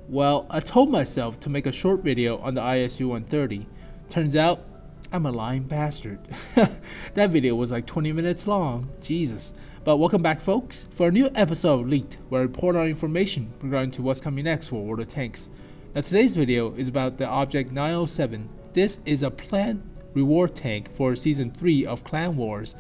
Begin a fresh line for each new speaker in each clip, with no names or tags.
Well, I told myself to make a short video on the ISU-130. Turns out, I'm a lying bastard. That video was like 20 minutes long. Jesus. But welcome back, folks, for a new episode of Leaked, where I report on information regarding to what's coming next for World of Tanks. Now today's video is about the Objekt 907. This is a planned reward tank for Season 3 of Clan Wars.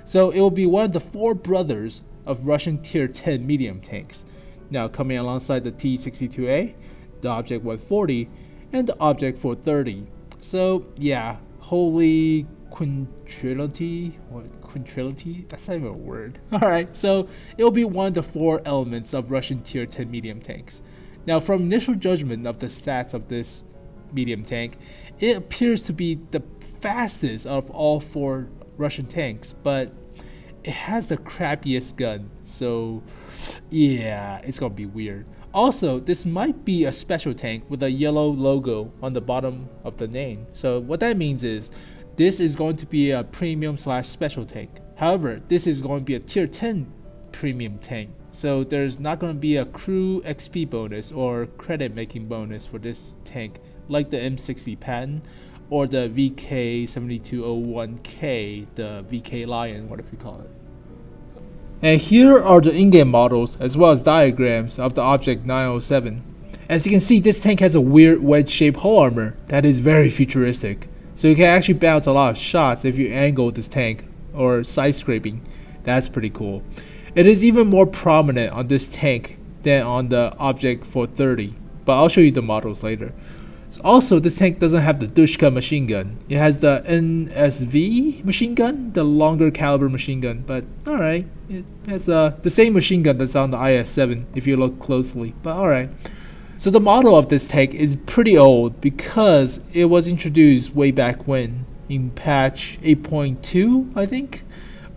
So it will be one of the four brothers of Russian Tier 10 medium tanks. Now coming alongside the T-62A, the Objekt 140, and the Objekt 430. So yeah, holy quintrility? What, quintrility? That's not even a word. Alright, so it will be one of the four elements of Russian Tier 10 medium tanks. Now from initial judgment of the stats of this medium tank, it appears to be the fastest of all four Russian tanks, but it has the crappiest gun, so yeah, it's gonna be weird. Also, this might be a special tank with a yellow logo on the bottom of the name. So what that means is this is going to be a premium slash special tank. However, this is going to be a tier 10 premium tank. So there's not going to be a crew XP bonus or credit making bonus for this tank like the M60 Patton or the VK7201K, the VK Lion, whatever you call it. And here are the in-game models as well as diagrams of the Objekt 907. As you can see, this tank has a weird wedge-shaped hull armor that is very futuristic. So you can actually bounce a lot of shots if you angle this tank or side scraping. That's pretty cool. It is even more prominent on this tank than on the Objekt 430, but I'll show you the models later. Also, this tank doesn't have the Dushka machine gun. It has the NSV machine gun, the longer caliber machine gun, but alright. It has the same machine gun that's on the IS-7 if you look closely, but alright. So the model of this tank is pretty old because it was introduced way back when, in patch 8.2, I think?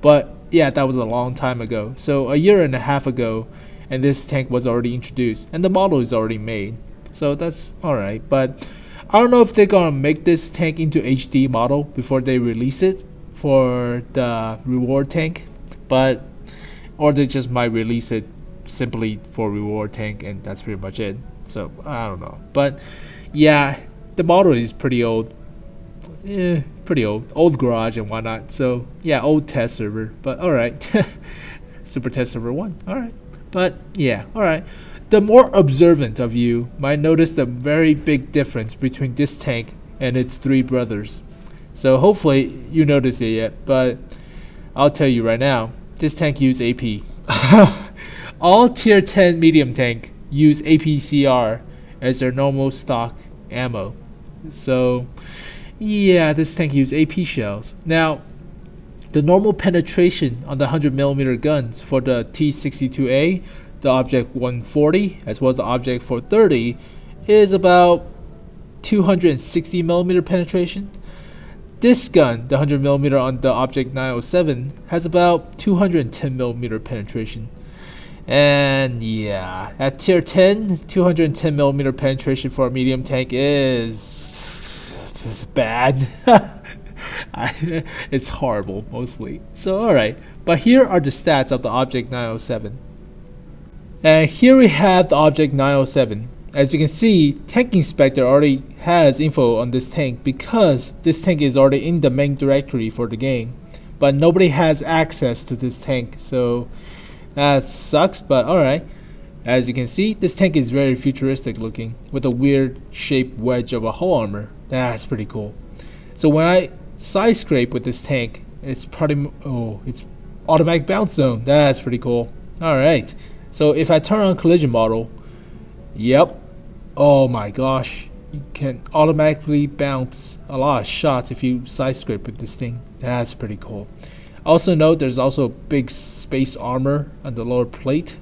But yeah, that was a long time ago. So a year and a half ago, and this tank was already introduced, and the model is already made. So that's alright, but I don't know if they're gonna make this tank into HD model before they release it for the reward tank, but or they just might release it simply for reward tank and that's pretty much it. So I don't know, but yeah, the model is pretty old. Pretty old garage and whatnot. So yeah, old test server, but alright. Super test server 1, alright, but yeah, alright. The more observant of you might notice the very big difference between this tank and its three brothers. So hopefully you notice it yet, but I'll tell you right now, this tank uses AP. All tier 10 medium tank use APCR as their normal stock ammo. So yeah, this tank uses AP shells. Now, the normal penetration on the 100mm guns for the T-62A, the Objekt 140 as well as the Objekt 430 is about 260mm penetration. This gun, the 100mm on the Objekt 907, has about 210mm penetration. And yeah, at tier 10, 210mm penetration for a medium tank is bad. It's horrible mostly. So alright, but here are the stats of the Objekt 907. And here we have the Objekt 907. As you can see, Tank Inspector already has info on this tank because this tank is already in the main directory for the game. But nobody has access to this tank, so that sucks, but alright. As you can see, this tank is very futuristic looking with a weird shaped wedge of a hull armor. That's pretty cool. So when I side scrape with this tank, it's it's automatic bounce zone. That's pretty cool. Alright. So if I turn on collision model, yep, oh my gosh, you can automatically bounce a lot of shots if you side scrape with this thing. That's pretty cool. Also note there's also big space armor on the lower plate.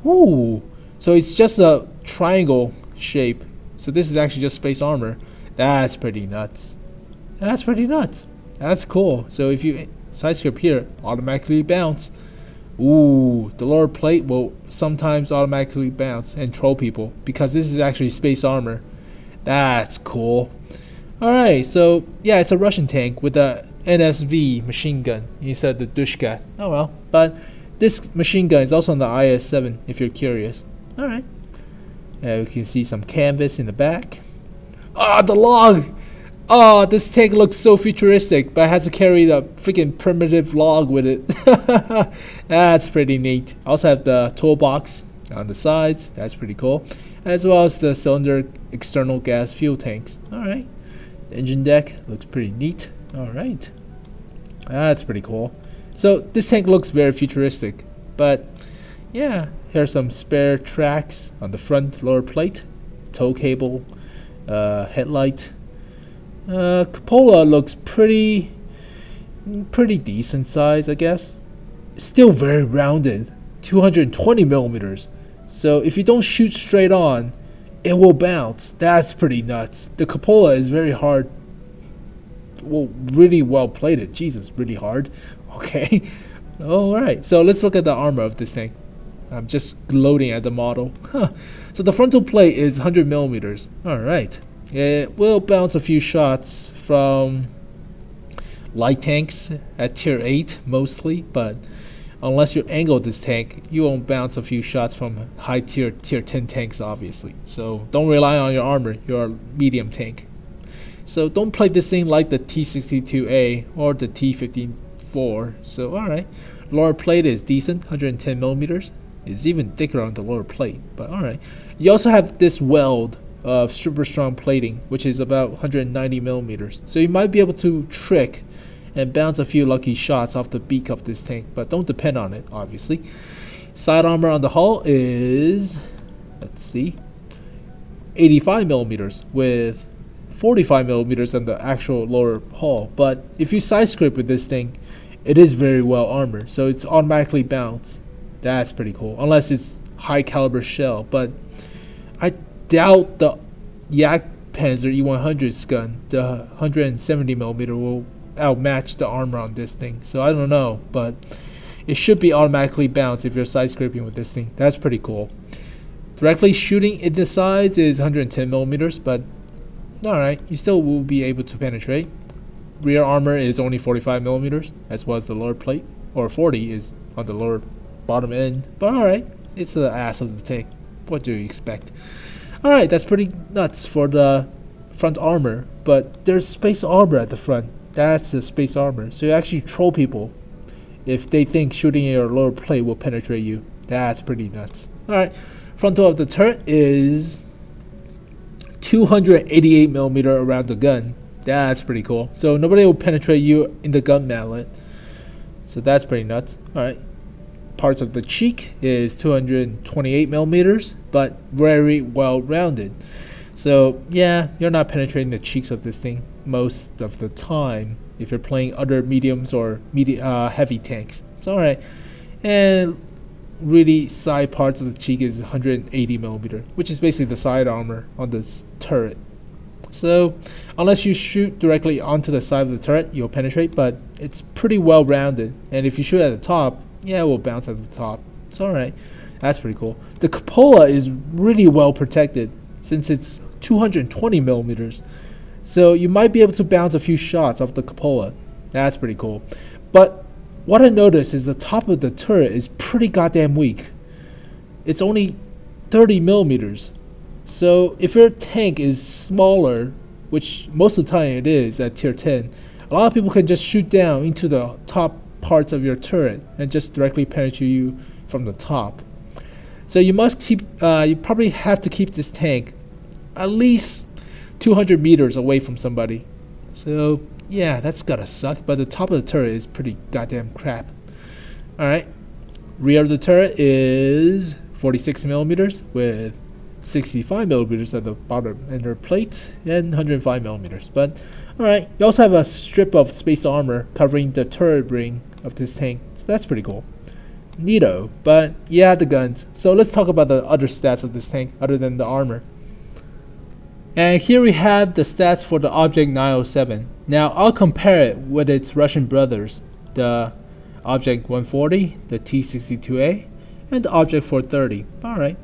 Ooh, so it's just a triangle shape. So this is actually just space armor. That's pretty nuts. That's pretty nuts. That's cool. So if you side scrape here, automatically bounce. Ooh, the lower plate will sometimes automatically bounce and troll people because this is actually space armor. That's cool. Alright, so yeah, it's a Russian tank with a NSV machine gun instead of the Dushka. Oh well, but this machine gun is also on the IS-7 if you're curious. Alright. We can see some canvas in the back. Ah, the log! Oh, this tank looks so futuristic, but I had to carry the freaking primitive log with it. That's pretty neat. I also have the toolbox on the sides. That's pretty cool. As well as the cylinder external gas fuel tanks. Alright. The engine deck looks pretty neat. Alright. That's pretty cool. So this tank looks very futuristic. But yeah, here's some spare tracks on the front lower plate. Tow cable. Headlight. Cupola looks pretty decent size, I guess. Still very rounded, 220 millimeters. So if you don't shoot straight on, it will bounce. That's pretty nuts. The cupola is very hard. Well, really well plated. Jesus, really hard. Okay. Alright, so let's look at the armor of this thing. I'm just loading at the model. So the frontal plate is 100 millimeters. Alright. It will bounce a few shots from light tanks at tier 8 mostly, but unless you angle this tank, you won't bounce a few shots from high tier 10 tanks obviously. So don't rely on your armor, you're a medium tank. So don't play this thing like the T62A or the T54. So alright, lower plate is decent, 110 millimeters. It's even thicker on the lower plate, but alright. You also have this weld of super strong plating, which is about 190 millimeters. So you might be able to trick and bounce a few lucky shots off the beak of this tank, but don't depend on it, obviously. Side armor on the hull is, let's see, 85 millimeters with 45 millimeters on the actual lower hull. But if you side scrape with this thing, it is very well armored, so it's automatically bounced. That's pretty cool, unless it's high caliber shell. But I doubt the Yak Panzer E100's gun, the 170 millimeter, will outmatch the armor on this thing. So I don't know, but it should be automatically bounced if you're side scraping with this thing. That's pretty cool. Directly shooting in the sides is 110 millimeters, but alright, you still will be able to penetrate. Rear armor is only 45 millimeters, as well as the lower plate, or 40 is on the lower bottom end. But alright, it's the ass of the tank. What do you expect? Alright, that's pretty nuts for the front armor, but there's space armor at the front. That's the space armor. So you actually troll people if they think shooting your lower plate will penetrate you. That's pretty nuts. Alright, frontal of the turret is 288 millimeter around the gun. That's pretty cool. So nobody will penetrate you in the gun mallet. So that's pretty nuts. Alright. Parts of the cheek is 228 millimeters, but very well rounded. So yeah, you're not penetrating the cheeks of this thing most of the time if you're playing other mediums or heavy tanks. It's alright. And really side parts of the cheek is 180 millimeter, which is basically the side armor on this turret. So unless you shoot directly onto the side of the turret, you'll penetrate, but it's pretty well rounded. And if you shoot at the top, yeah, it will bounce at the top. It's alright. That's pretty cool. The cupola is really well protected since it's 220 millimeters. So you might be able to bounce a few shots off the cupola. That's pretty cool. But what I noticed is the top of the turret is pretty goddamn weak. It's only 30 millimeters. So if your tank is smaller, which most of the time it is at tier 10, a lot of people can just shoot down into the top parts of your turret and just directly penetrate you from the top. So you must keep, you probably have to keep this tank at least 200 meters away from somebody. So yeah, that's gotta suck, but the top of the turret is pretty goddamn crap. Alright, rear of the turret is 46 millimeters with 65 millimeters at the bottom inner plate and 105 millimeters. But alright, you also have a strip of space armor covering the turret ring of this tank, so that's pretty cool. Neato. But yeah, the guns. So let's talk about the other stats of this tank other than the armor. And here we have the stats for the Objekt 907. Now I'll compare it with its Russian brothers, the Objekt 140, the T62A, and the Objekt 430. Alright,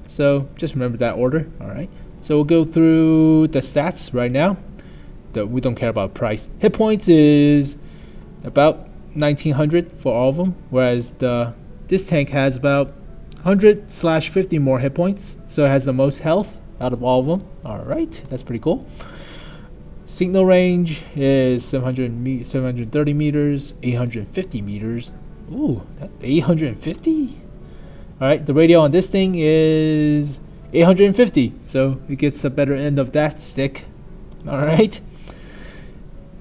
so just remember that order. Alright, so we'll go through the stats right now. We don't care about price. Hit points is about 1900 for all of them, whereas this tank has about 100/50 more hit points, so it has the most health out of all of them. Alright, that's pretty cool. Signal range is 730 meters, 850 meters. Ooh, that's 850? Alright, the radio on this thing is 850, so it gets the better end of that stick. Alright.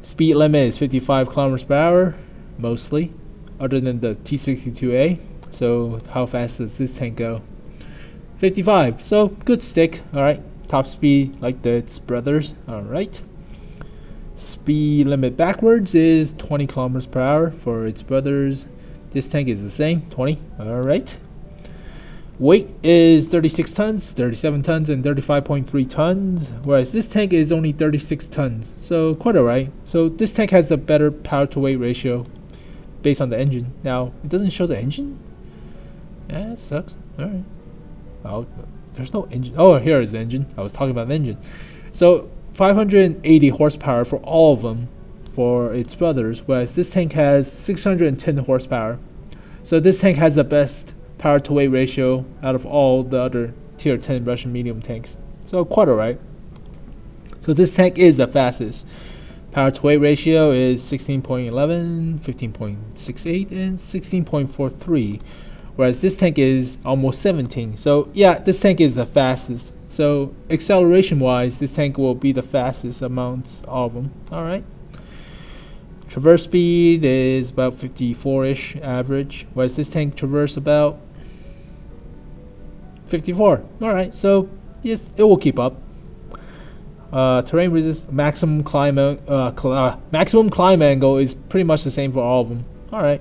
Speed limit is 55 kilometers per hour, mostly, other than the T-62A. So how fast does this tank go? 55, so good stick. Alright, top speed like its brothers. Alright. Speed limit backwards is 20 kilometers per hour for its brothers. This tank is the same, 20. Alright. Weight is 36 tons, 37 tons, and 35.3 tons, whereas this tank is only 36 tons, so quite alright. So this tank has the better power to weight ratio based on the engine. Now, it doesn't show the engine? Yeah, it sucks. Alright. Oh, there's no engine. Oh, here is the engine. I was talking about the engine. So 580 horsepower for all of them for its brothers, whereas this tank has 610 horsepower. So this tank has the best power to weight ratio out of all the other tier 10 Russian medium tanks. So quite alright. So this tank is the fastest. Power to weight ratio is 16.11, 15.68, and 16.43. Whereas this tank is almost 17. So yeah, this tank is the fastest. So acceleration wise, this tank will be the fastest amongst all of them. Alright. Traverse speed is about 54-ish average. Whereas this tank traverse about 54. Alright, so yes, it will keep up. Terrain resist, maximum climb angle is pretty much the same for all of them. Alright.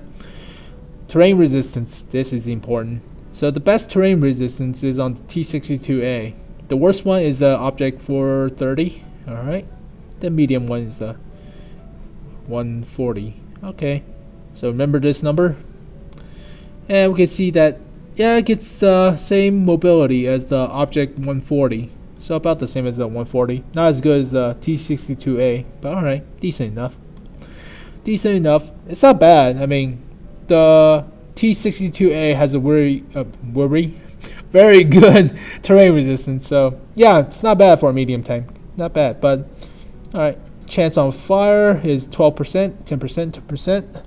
Terrain resistance, this is important. So the best terrain resistance is on the T-62A. The worst one is the Objekt 430. Alright. The medium one is the 140. Okay. So remember this number. And we can see that, yeah, it gets the same mobility as the Objekt 140. So about the same as the 140. Not as good as the T-62A, but alright. Decent enough. Decent enough. It's not bad. I mean, the T-62A has a very good terrain resistance. So yeah, it's not bad for a medium tank. Not bad, but alright. Chance on fire is 12%, 10%, 2%.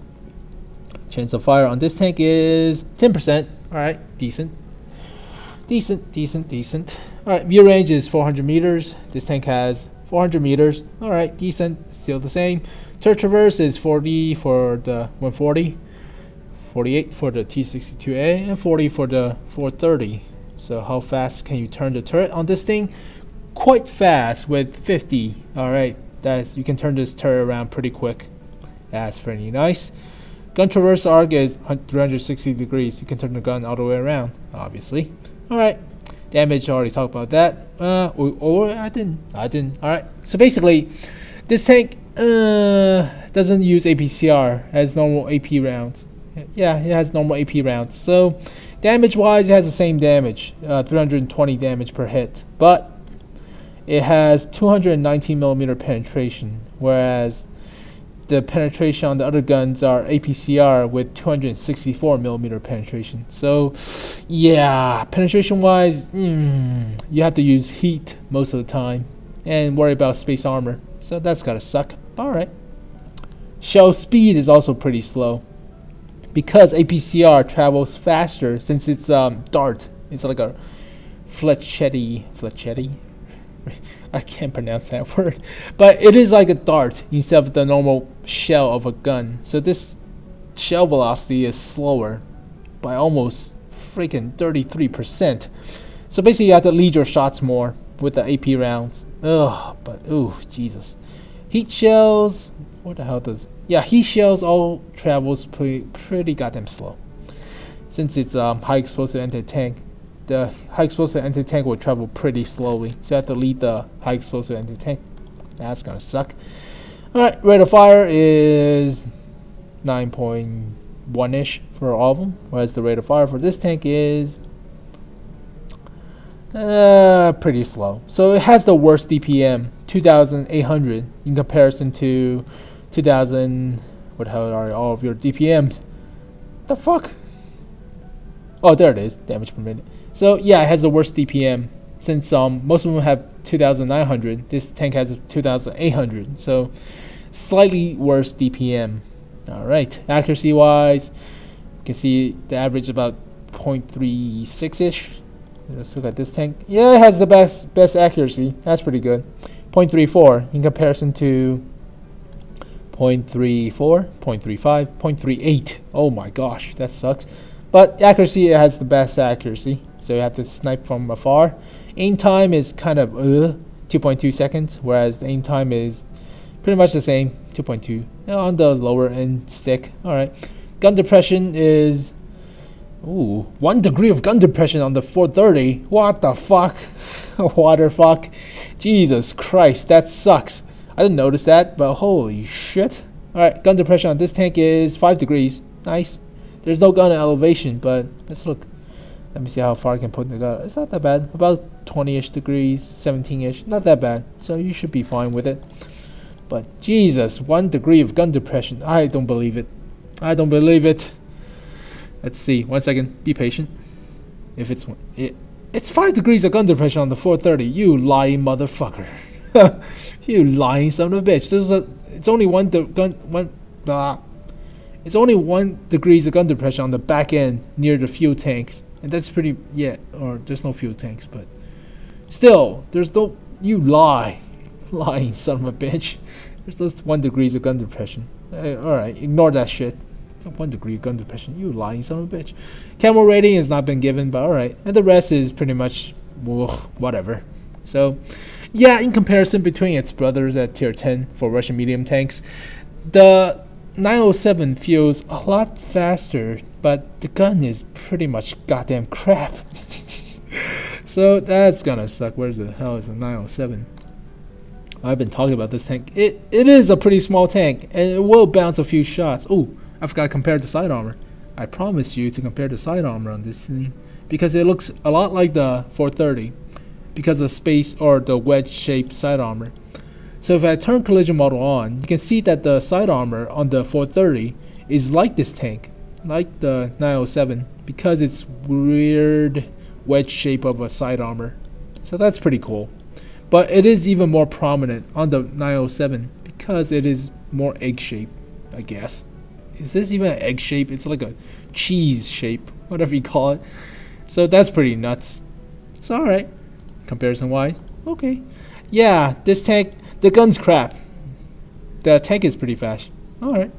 Chance of fire on this tank is 10%. Alright, decent. Decent. Alright, view range is 400 meters. This tank has 400 meters. Alright, decent. Still the same. Turret traverse is 40 for the 140. 48 for the T-62A, and 40 for the 430. So how fast can you turn the turret on this thing? Quite fast with 50. Alright, you can turn this turret around pretty quick. That's pretty nice. Gun traverse arc is 360 degrees. You can turn the gun all the way around, obviously. Alright, damage, already talked about that. Or I didn't. Alright, so basically, this tank doesn't use APCR, has normal AP rounds. Yeah, it has normal AP rounds. So damage wise, it has the same damage, 320 damage per hit, but it has 219 millimeter penetration, whereas the penetration on the other guns are APCR with 264 millimeter penetration. So yeah, penetration wise, you have to use heat most of the time and worry about space armor. So that's gotta suck. Alright. Shell speed is also pretty slow, because APCR travels faster since it's dart. It's like a fletchetti. I can't pronounce that word, but it is like a dart instead of the normal shell of a gun. So this shell velocity is slower by almost freaking 33%. So basically you have to lead your shots more with the AP rounds. Jesus. Heat shells, what the hell does... Yeah, heat shells all travels pretty goddamn slow. Since it's high explosive anti-tank, the high explosive anti-tank will travel pretty slowly. So you have to lead the high explosive anti-tank. That's gonna suck. Alright, rate of fire is 9.1-ish for all of them, whereas the rate of fire for this tank is pretty slow. So it has the worst DPM, 2,800, in comparison to 2,000. What the hell are all of your DPMs? The fuck? Oh, there it is, damage per minute. So yeah, it has the worst DPM since most of them have 2,900. This tank has 2,800, so slightly worse DPM. All right, accuracy wise, you can see the average about 0.36 ish. Let's look at this tank. Yeah, it has the best accuracy. That's pretty good. 0.34 in comparison to 0.34, 0.35, 0.38. Oh my gosh, that sucks. But accuracy, it has the best accuracy, so you have to snipe from afar. Aim time is kind of 2.2 seconds, whereas the aim time is pretty much the same, 2.2 on the lower end stick. All right, gun depression is 1 degree of gun depression on the 430. What the fuck? Water fuck. Jesus Christ, that sucks. I didn't notice that, but holy shit. Alright, gun depression on this tank is 5 degrees. Nice. There's no gun elevation, but let's look. Let me see how far I can put the gun. It's not that bad. About 20-ish degrees, 17-ish. Not that bad. So you should be fine with it. But Jesus, 1 degree of gun depression. I don't believe it. I don't believe it. Let's see. 1 second. Be patient. If it's 5 degrees of gun depression on the 430. You lying motherfucker. You lying son of a bitch. It's only it's only 1 degrees of gun depression on the back end near the fuel tanks, and that's pretty or there's no fuel tanks, but still there's no you lying son of a bitch. There's those 1 degrees of gun depression. All right, ignore that shit. 1 degree of gun depression. You lying son of a bitch. Camel rating has not been given, but all right, and the rest is pretty much whatever. So yeah, in comparison between its brothers at tier 10 for Russian medium tanks, the 907 feels a lot faster, but the gun is pretty much goddamn crap. So that's gonna suck. Where the hell is the 907? I've been talking about this tank. It is a pretty small tank, and it will bounce a few shots. Oh, I forgot to compare the side armor. I promised you to compare the side armor on this thing, because it looks a lot like the 430. Because of the space or the wedge-shaped side armor. So if I turn collision model on, you can see that the side armor on the 430 is like this tank, like the 907, because it's weird wedge shape of a side armor. So that's pretty cool. But it is even more prominent on the 907 because it is more egg shape, I guess. Is this even an egg shape? It's like a cheese shape, whatever you call it. So that's pretty nuts. So alright. Comparison wise, okay. Yeah, this tank, the gun's crap. The tank is pretty fast. Alright.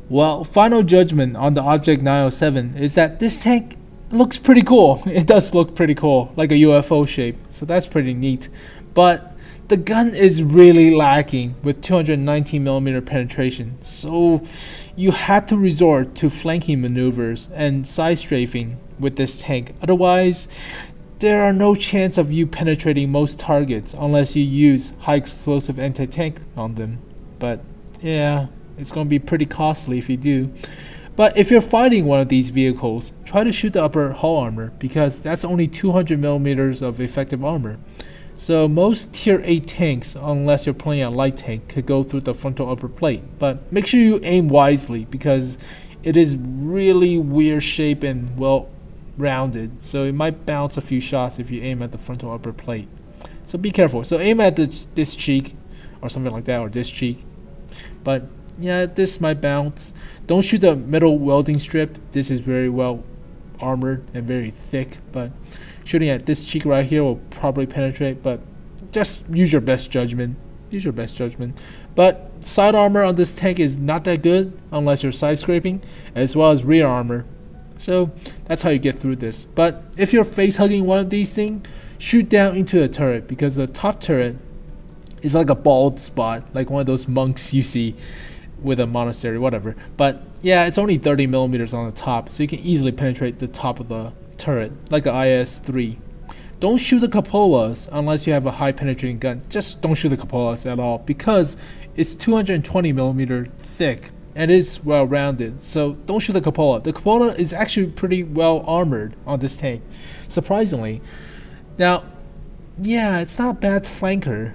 Well, final judgment on the Objekt 907 is that this tank looks pretty cool. It does look pretty cool, like a UFO shape. So that's pretty neat. But the gun is really lacking with 219mm penetration. So you had to resort to flanking maneuvers and side strafing with this tank. Otherwise, there are no chance of you penetrating most targets unless you use high explosive anti-tank on them. But yeah, it's going to be pretty costly if you do. But if you're fighting one of these vehicles, try to shoot the upper hull armor, because that's only 200mm of effective armor. So most tier 8 tanks, unless you're playing a light tank, could go through the frontal upper plate. But make sure you aim wisely, because it is really weird shape and rounded, so it might bounce a few shots if you aim at the frontal upper plate. So be careful. So aim at this cheek or something like that, or this cheek. But yeah, this might bounce. Don't shoot the middle welding strip. This is very well armored and very thick, but shooting at this cheek right here will probably penetrate. But just use your best judgment. Use your best judgment. But side armor on this tank is not that good unless you're side scraping, as well as rear armor. So that's how you get through this. But if you're face hugging one of these things, shoot down into the turret, because the top turret is like a bald spot, like one of those monks you see with a monastery, whatever. But yeah, it's only 30mm on the top, so you can easily penetrate the top of the turret, like an IS-3. Don't shoot the cupolas unless you have a high penetrating gun. Just don't shoot the cupolas at all, because it's 220mm thick and is well rounded. So don't shoot the cupola. The cupola is actually pretty well armored on this tank, surprisingly. Now, yeah, it's not a bad flanker.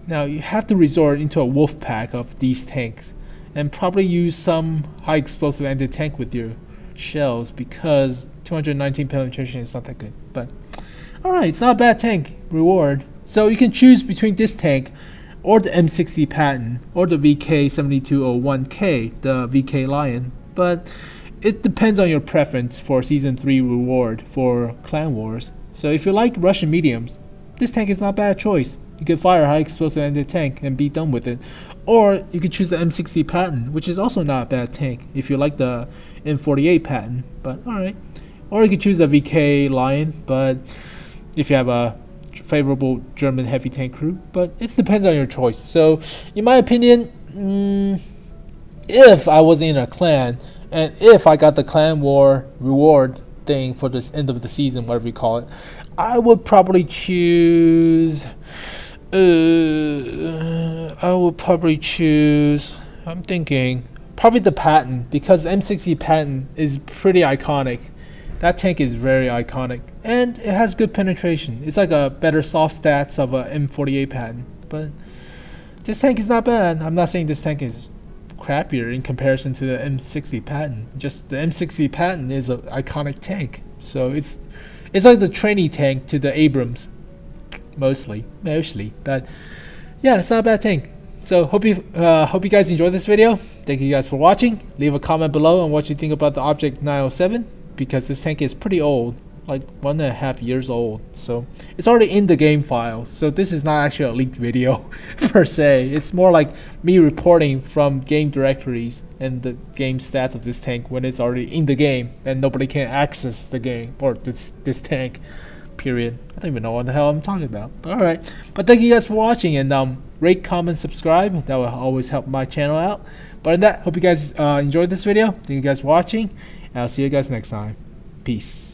Now you have to resort into a wolf pack of these tanks, and probably use some high explosive anti-tank with you, shells because 219 penetration is not that good. But alright, it's not a bad tank reward. So you can choose between this tank or the M60 Patton or the VK7201K, the VK Lion. But it depends on your preference for Season 3 reward for Clan Wars. So if you like Russian mediums, this tank is not a bad choice. You can fire a high explosive anti-tank and be done with it. Or you could choose the M60 Patton, which is also not a bad tank if you like the M48 Patton. But alright. Or you could choose the VK Lion, but if you have a favorable German heavy tank crew. But it depends on your choice. So in my opinion, if I was in a clan and if I got the Clan War reward thing for this end of the season, whatever you call it, I would probably choose I'm thinking probably the Patton, because the M60 Patton is pretty iconic. That tank is very iconic and it has good penetration. It's like a better soft stats of a M48 Patton. But this tank is not bad. I'm not saying this tank is crappier in comparison to the M60 Patton. Just the M60 Patton is an iconic tank. So it's like the trainee tank to the Abrams. Mostly. But yeah, it's not a bad tank. So hope you guys enjoyed this video. Thank you guys for watching. Leave a comment below on what you think about the Objekt 907, because this tank is pretty old, like 1.5 years old. So it's already in the game files. So this is not actually a leaked video per se. It's more like me reporting from game directories and the game stats of this tank when it's already in the game and nobody can access the game or this tank. Period. I don't even know what the hell I'm talking about. But alright. But thank you guys for watching, and rate, comment, subscribe. That will always help my channel out. But in that, hope you guys enjoyed this video. Thank you guys for watching, and I'll see you guys next time. Peace.